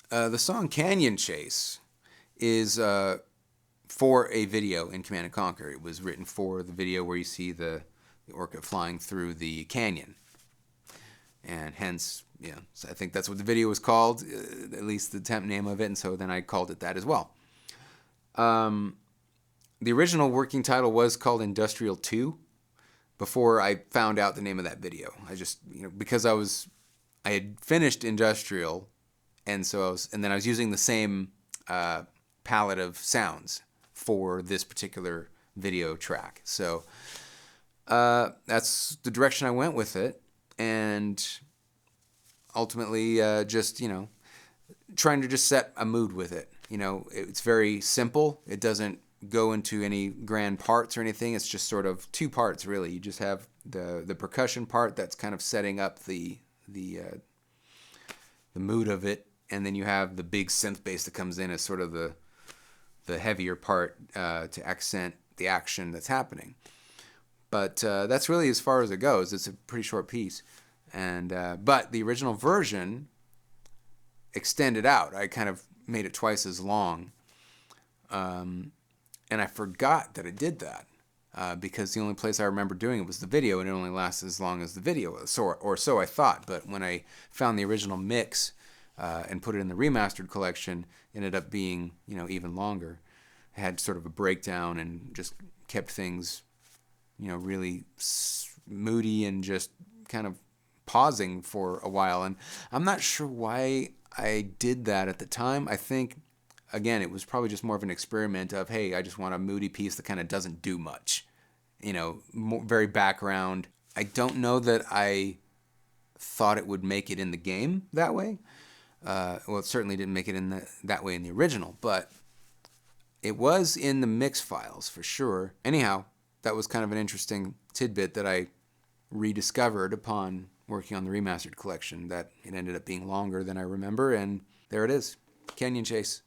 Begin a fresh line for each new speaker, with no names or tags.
The song Canyon Chase is for a video in Command and Conquer. It was written for the video where you see the orca flying through the canyon. And hence, yeah, so I think that's what the video was called, at least the temp name of it, and so then I called it that as well. The original working title was called Industrial 2 before I found out the name of that video. I just, because I had finished Industrial, and so then I was using the same palette of sounds for this particular video track. So that's the direction I went with it, and ultimately just trying to just set a mood with it. It's very simple. It doesn't go into any grand parts or anything. It's just sort of two parts, really. You just have the percussion part that's kind of setting up the mood of it, and then you have the big synth bass that comes in as sort of the heavier part to accent the action that's happening. But that's really as far as it goes. It's a pretty short piece, and but the original version extended out. I kind of made it twice as long, and I forgot that I did that because the only place I remember doing it was the video, and it only lasts as long as the video, or so I thought. But when I found the original mix and put it in the remastered collection, it ended up being even longer. I had sort of a breakdown and just kept things really moody and just kind of pausing for a while. And I'm not sure why I did that at the time. I think, again, it was probably just more of an experiment of, hey, I just want a moody piece that kind of doesn't do much, very background. I don't know that I thought it would make it in the game that way. Well, it certainly didn't make it in that way in the original, but it was in the mix files for sure. Anyhow, that was kind of an interesting tidbit that I rediscovered upon working on the remastered collection, that it ended up being longer than I remember, and there it is, Canyon Chase.